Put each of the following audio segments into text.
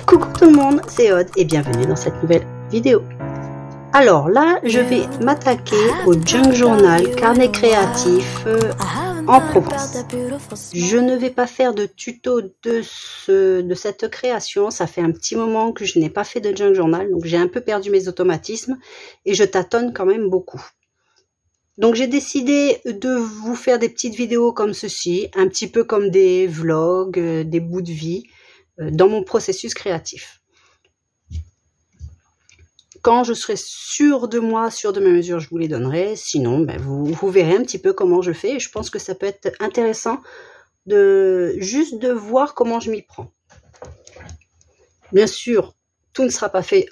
Coucou tout le monde, c'est Aude et bienvenue dans cette nouvelle vidéo. Alors là, je vais m'attaquer au Junk Journal carnet créatif en Provence. Je ne vais pas faire de tuto de cette création, ça fait un petit moment que je n'ai pas fait de Junk Journal, donc j'ai un peu perdu mes automatismes et je tâtonne quand même beaucoup. Donc j'ai décidé de vous faire des petites vidéos comme ceci, un petit peu comme des vlogs, des bouts de vie dans mon processus créatif. Quand je serai sûre de moi, sûre de mes mesures, je vous les donnerai. Sinon, ben, vous verrez un petit peu comment je fais. Et je pense que ça peut être intéressant juste de voir comment je m'y prends. Bien sûr, tout ne sera pas fait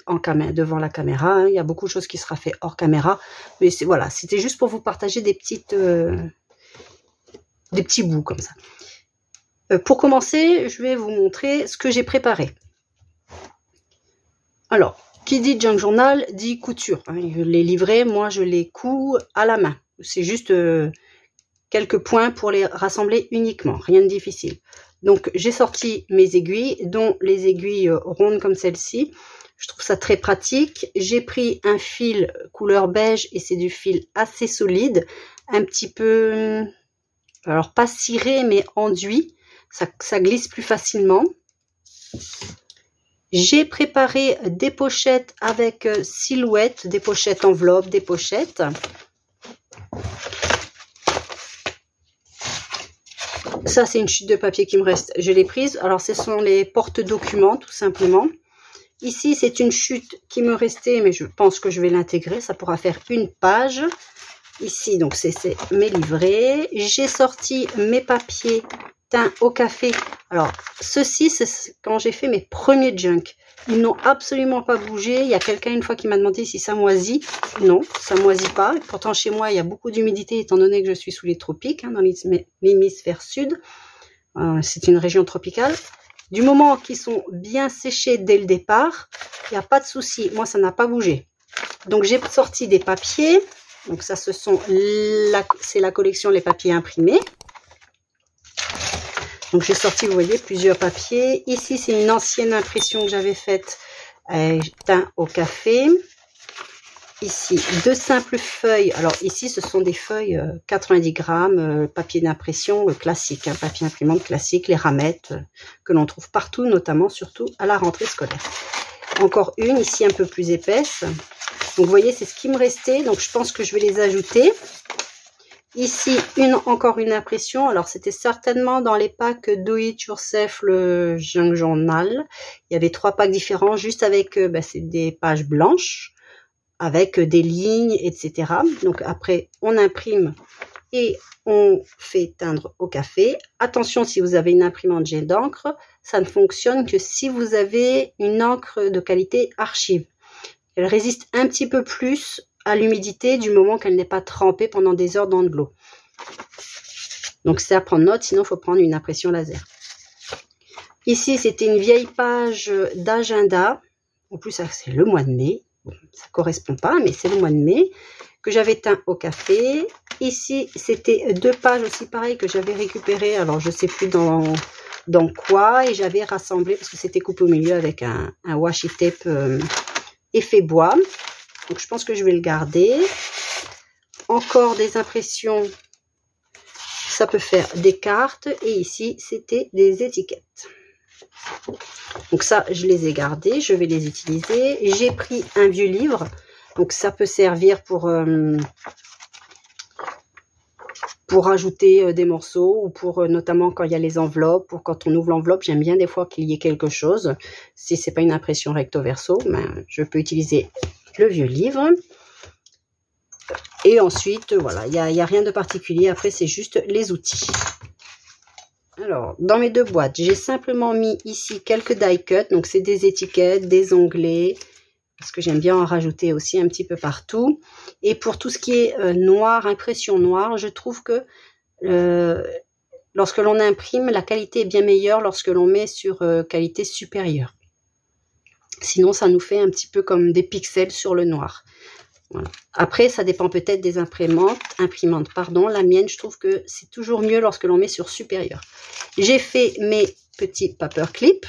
devant la caméra. Hein. Il y a beaucoup de choses qui sera fait hors caméra. Mais voilà, c'était juste pour vous partager des petits bouts comme ça. Pour commencer, je vais vous montrer ce que j'ai préparé. Alors, qui dit Junk Journal dit couture. Les livrets, moi je les couds à la main. C'est juste quelques points pour les rassembler uniquement, rien de difficile. Donc j'ai sorti mes aiguilles, dont les aiguilles rondes comme celle-ci. Je trouve ça très pratique. J'ai pris un fil couleur beige et c'est du fil assez solide, un petit peu, alors pas ciré mais enduit. Ça glisse plus facilement. J'ai préparé des pochettes avec silhouette, des pochettes enveloppes, des pochettes. Ça, c'est une chute de papier qui me reste. Je l'ai prise. Alors, ce sont les porte-documents, tout simplement. Ici, c'est une chute qui me restait, mais je pense que je vais l'intégrer. Ça pourra faire une page. Ici, donc, c'est mes livrets. J'ai sorti mes papiers teint au café. Alors, ceci, c'est quand j'ai fait mes premiers junk. Ils n'ont absolument pas bougé. Il y a quelqu'un une fois qui m'a demandé si ça moisit. Non, ça moisit pas. Pourtant, chez moi, il y a beaucoup d'humidité étant donné que je suis sous les tropiques, hein, dans l'hémisphère sud. C'est une région tropicale. Du moment qu'ils sont bien séchés dès le départ, il n'y a pas de souci. Moi, ça n'a pas bougé. Donc, j'ai sorti des papiers. Donc, ça, c'est la collection Les Papiers Imprimés. Donc, j'ai sorti, vous voyez, plusieurs papiers. Ici, c'est une ancienne impression que j'avais faite teint au café. Ici, deux simples feuilles. Alors, ici, ce sont des feuilles 90 grammes, papier d'impression classique, hein, papier imprimante classique, les ramettes que l'on trouve partout, notamment, surtout à la rentrée scolaire. Encore une, ici, un peu plus épaisse. Donc, vous voyez, c'est ce qui me restait. Donc, je pense que je vais les ajouter. Ici, encore une impression. Alors, c'était certainement dans les packs Do It Yourself, le Junk Journal. Il y avait 3 packs différents, juste avec c'est des pages blanches, avec des lignes, etc. Donc, après, on imprime et on fait teindre au café. Attention, si vous avez une imprimante jet d'encre, ça ne fonctionne que si vous avez une encre de qualité archive. Elle résiste un petit peu plus à l'humidité du moment qu'elle n'est pas trempée pendant des heures dans de l'eau. Donc c'est à prendre note, sinon il faut prendre une impression laser. Ici, c'était une vieille page d'agenda. En plus, c'est le mois de mai. Bon, ça ne correspond pas, mais c'est le mois de mai que j'avais teint au café. Ici, c'était 2 pages aussi pareilles que j'avais récupérées. Alors, je ne sais plus dans quoi. Et j'avais rassemblé parce que c'était coupé au milieu avec un washi tape effet bois. Donc, je pense que je vais le garder. Encore des impressions. Ça peut faire des cartes. Et ici, c'était des étiquettes. Donc, ça, je les ai gardées. Je vais les utiliser. J'ai pris un vieux livre. Donc, ça peut servir pour rajouter des morceaux. Ou pour, notamment, quand il y a les enveloppes. Pour quand on ouvre l'enveloppe, j'aime bien des fois qu'il y ait quelque chose. Si ce n'est pas une impression recto-verso, ben, je peux utiliser le vieux livre. Et ensuite, voilà, il n'y a rien de particulier. Après, c'est juste les outils. Alors, dans mes 2 boîtes, j'ai simplement mis ici quelques die cuts. Donc, c'est des étiquettes, des onglets. Parce que j'aime bien en rajouter aussi un petit peu partout. Et pour tout ce qui est noir, impression noire, je trouve que lorsque l'on imprime, la qualité est bien meilleure lorsque l'on met sur qualité supérieure. Sinon, ça nous fait un petit peu comme des pixels sur le noir. Voilà. Après, ça dépend peut-être des imprimantes. La mienne, je trouve que c'est toujours mieux lorsque l'on met sur supérieur. J'ai fait mes petits paperclips.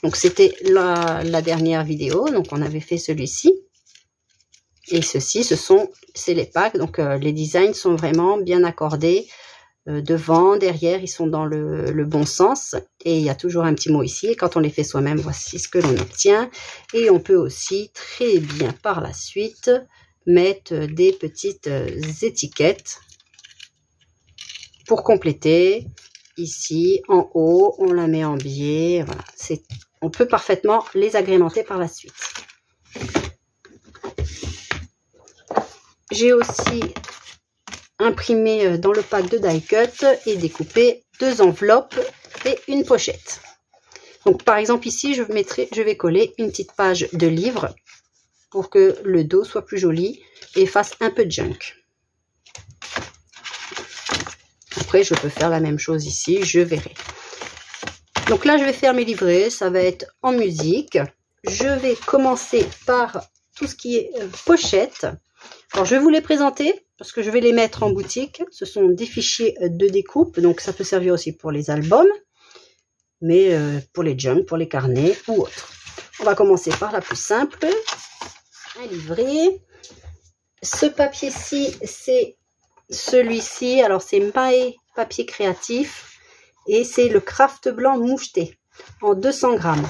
Donc c'était la dernière vidéo, donc on avait fait celui-ci. Et ceci, c'est les packs, donc les designs sont vraiment bien accordés. Devant, derrière, ils sont dans le bon sens. Et il y a toujours un petit mot ici. Et quand on les fait soi-même, voici ce que l'on obtient. Et on peut aussi très bien par la suite mettre des petites étiquettes pour compléter. Ici, en haut, on la met en biais. Voilà, on peut parfaitement les agrémenter par la suite. J'ai aussi imprimé dans le pack de die cut et découpé 2 enveloppes et une pochette. Donc par exemple ici, je vais coller une petite page de livre pour que le dos soit plus joli et fasse un peu de junk. Après, je peux faire la même chose ici, je verrai. Donc là, je vais faire mes livrets, ça va être en musique. Je vais commencer par tout ce qui est pochette. Alors, je vais vous les présenter parce que je vais les mettre en boutique. Ce sont des fichiers de découpe, donc ça peut servir aussi pour les albums, mais pour les junk, pour les carnets ou autres. On va commencer par la plus simple, un livret. Ce papier-ci, c'est celui-ci. Alors, c'est Maé papier créatif et c'est le craft blanc moucheté en 200 grammes.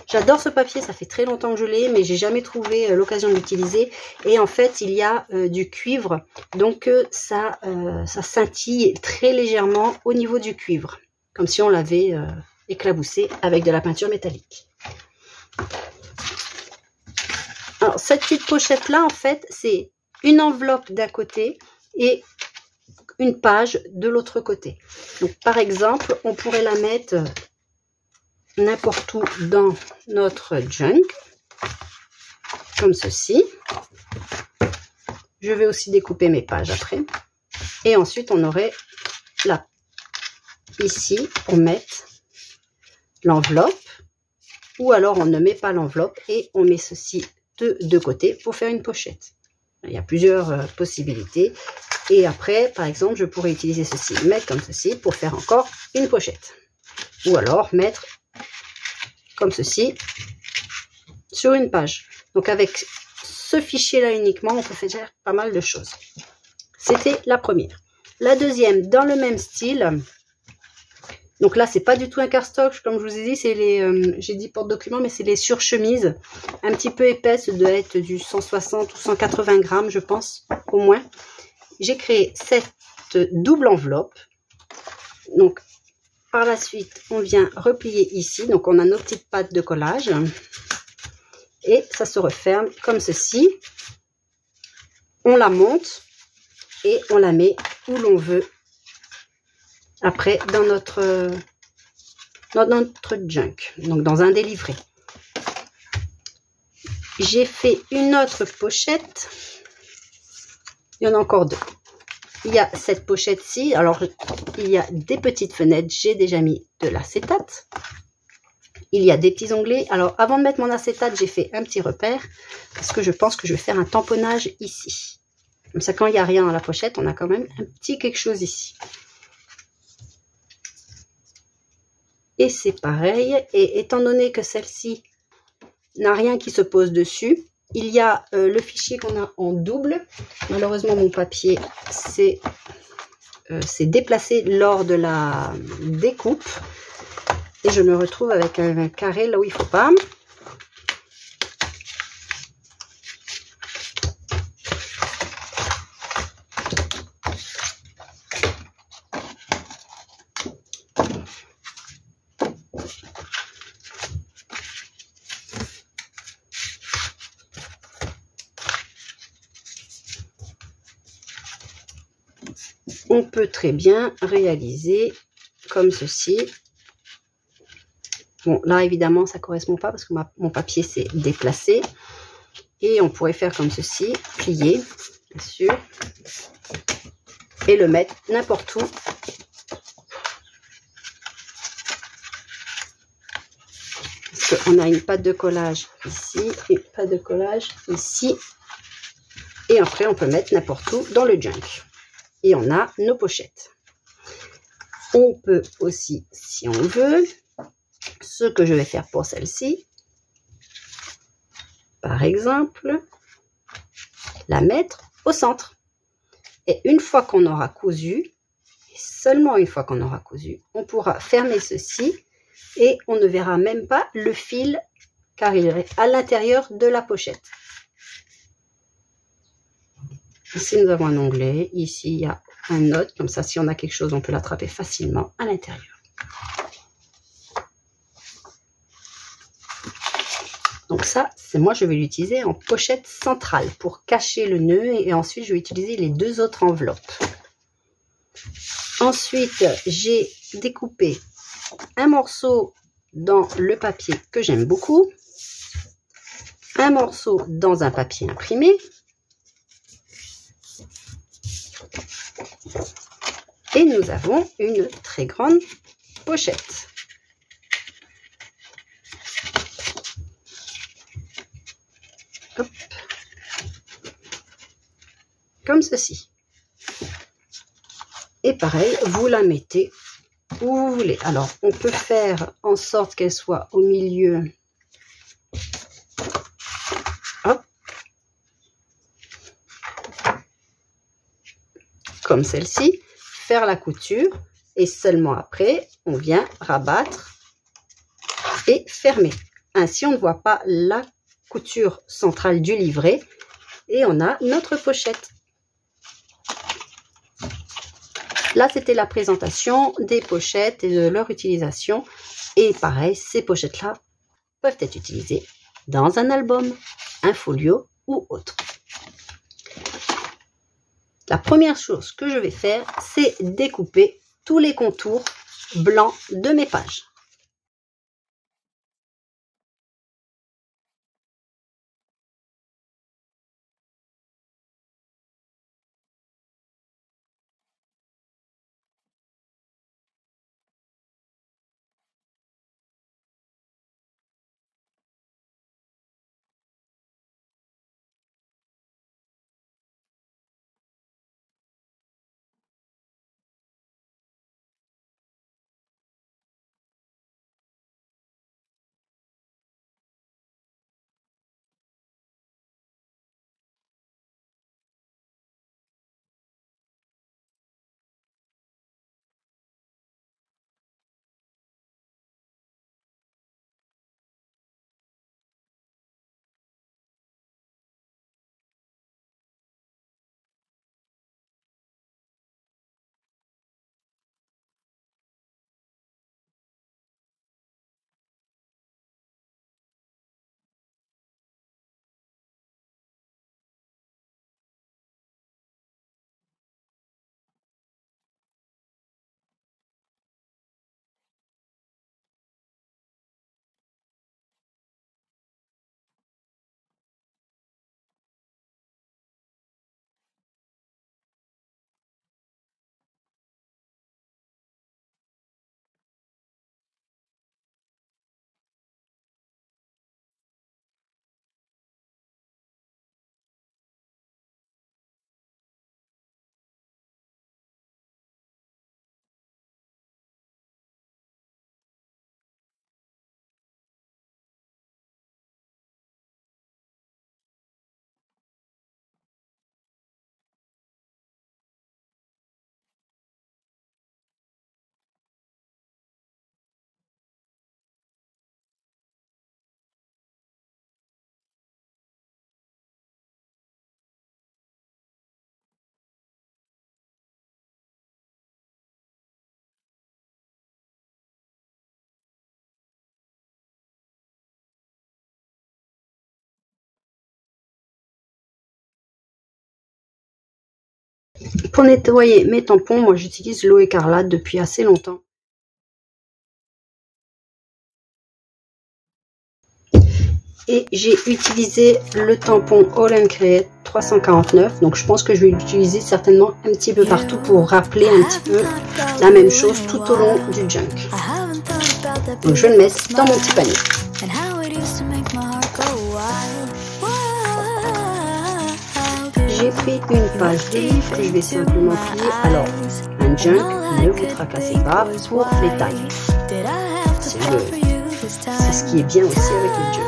J'adore ce papier, ça fait très longtemps que je l'ai, mais j'ai jamais trouvé l'occasion de l'utiliser. Et en fait, il y a du cuivre, donc ça scintille très légèrement au niveau du cuivre, comme si on l'avait éclaboussé avec de la peinture métallique. Alors, cette petite pochette-là, en fait, c'est une enveloppe d'un côté et une page de l'autre côté. Donc, par exemple, on pourrait la mettre n'importe où dans notre junk, comme ceci. Je vais aussi découper mes pages après. Et ensuite, on aurait là, ici, pour mettre l'enveloppe. Ou alors, on ne met pas l'enveloppe et on met ceci de deux côtés pour faire une pochette. Il y a plusieurs possibilités. Et après, par exemple, je pourrais utiliser ceci, mettre comme ceci pour faire encore une pochette. Ou alors mettre comme ceci sur une page. Donc avec ce fichier-là uniquement, on peut faire pas mal de choses. C'était la première. La deuxième, dans le même style. Donc là, c'est pas du tout un cardstock, comme je vous ai dit, c'est les, j'ai dit porte-documents, mais c'est les surchemises, un petit peu épaisses, de être du 160 ou 180 grammes, je pense, au moins. J'ai créé cette double enveloppe. Donc, par la suite, on vient replier ici. Donc, on a nos petites pattes de collage. Et ça se referme comme ceci. On la monte et on la met où l'on veut. Après, dans notre junk. Donc, dans un des livrets. J'ai fait une autre pochette. Il y en a encore deux. Il y a cette pochette-ci. Alors, il y a des petites fenêtres. J'ai déjà mis de l'acétate. Il y a des petits onglets. Alors, avant de mettre mon acétate, j'ai fait un petit repère. Parce que je pense que je vais faire un tamponnage ici. Comme ça, quand il n'y a rien dans la pochette, on a quand même un petit quelque chose ici. Et c'est pareil. Et étant donné que celle-ci n'a rien qui se pose dessus, il y a le fichier qu'on a en double. Malheureusement, mon papier s'est déplacé lors de la découpe. Et je me retrouve avec un carré là où il ne faut pas. On peut très bien réaliser comme ceci. Bon, là, évidemment, ça ne correspond pas parce que mon papier s'est déplacé. Et on pourrait faire comme ceci, plier, bien sûr, et le mettre n'importe où. Parce qu'on a une patte de collage ici, une patte de collage ici. Et après, on peut mettre n'importe où dans le junk. Et on a nos pochettes. On peut aussi, si on veut, ce que je vais faire pour celle-ci, par exemple, la mettre au centre. Et une fois qu'on aura cousu, et seulement une fois qu'on aura cousu, on pourra fermer ceci et on ne verra même pas le fil car il est à l'intérieur de la pochette. Ici, nous avons un onglet. Ici, il y a un note. Comme ça, si on a quelque chose, on peut l'attraper facilement à l'intérieur. Donc ça, c'est moi, je vais l'utiliser en pochette centrale pour cacher le nœud. Et ensuite, je vais utiliser les deux autres enveloppes. Ensuite, j'ai découpé un morceau dans le papier que j'aime beaucoup. Un morceau dans un papier imprimé. Et nous avons une très grande pochette. Hop. Comme ceci. Et pareil, vous la mettez où vous voulez. Alors, on peut faire en sorte qu'elle soit au milieu. Hop. Comme celle-ci. Faire la couture. Et seulement après, on vient rabattre et fermer. Ainsi, on ne voit pas la couture centrale du livret. Et on a notre pochette. Là, c'était la présentation des pochettes et de leur utilisation. Et pareil, ces pochettes-là peuvent être utilisées dans un album, un folio ou autre. La première chose que je vais faire, c'est découper tous les contours blancs de mes pages. Pour nettoyer mes tampons, moi j'utilise l'eau écarlate depuis assez longtemps. Et j'ai utilisé le tampon All & Create 349. Donc je pense que je vais l'utiliser certainement un petit peu partout pour rappeler un petit peu la même chose tout au long du junk. Donc je vais le mettre dans mon petit panier. J'ai pris une page de livre que je vais simplement plier. Alors, un junk, ne vous tracassez pas pour les tailles. C'est ce qui est bien aussi avec le junk.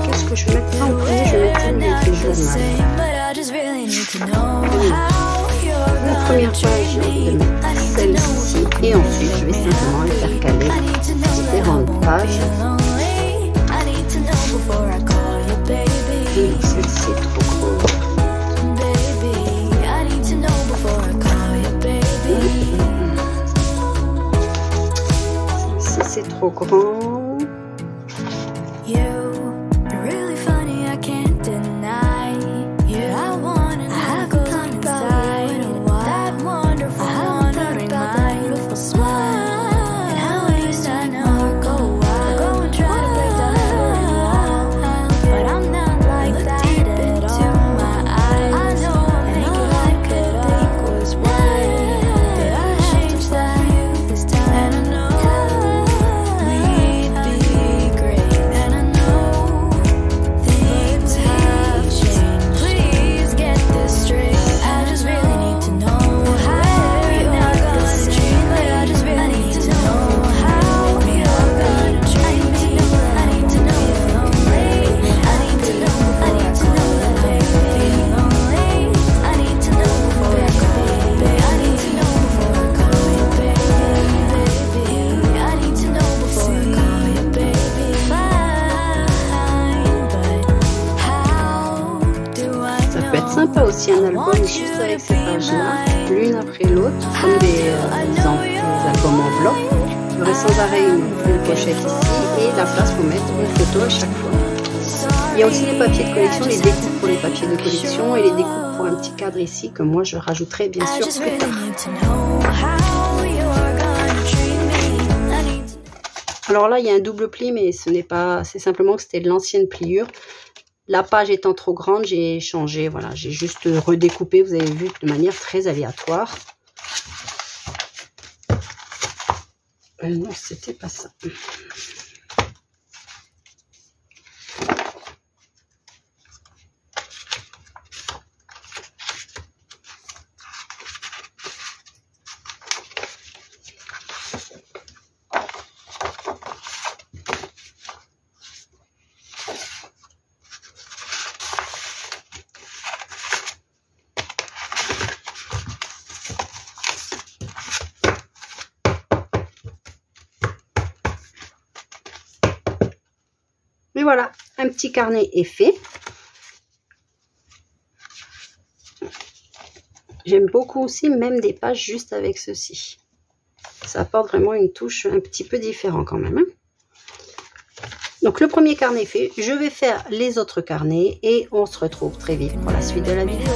Qu'est-ce que je vais mettre en premier? Je vais mettre les journal. La première page, je vais mettre celle-ci et ensuite je vais simplement intercaler différentes pages. Celle-ci est trop grosse. Celle-ci c'est trop grand. Sympa aussi un album juste avec ces pages-là, l'une après l'autre, comme des albums en bloc. Il y aurait sans arrêt une pochette ici et la place pour mettre une photo à chaque fois. Il y a aussi les papiers de collection, les découpes pour les papiers de collection et les découpes pour un petit cadre ici que moi je rajouterai bien sûr plus tard. Alors là il y a un double pli mais ce n'est pas, c'est simplement que c'était de l'ancienne pliure. La page étant trop grande, j'ai changé, voilà, j'ai juste redécoupé, vous avez vu, de manière très aléatoire. Non, c'était pas ça. Mais voilà, un petit carnet est fait. J'aime beaucoup aussi même des pages juste avec ceci. Ça apporte vraiment une touche un petit peu différente quand même. Donc le premier carnet est fait. Je vais faire les autres carnets et on se retrouve très vite pour la suite de la vidéo.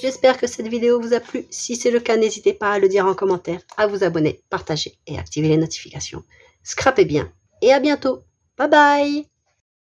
J'espère que cette vidéo vous a plu. Si c'est le cas, n'hésitez pas à le dire en commentaire, à vous abonner, partager et activer les notifications. Scrapez bien et à bientôt. Bye bye!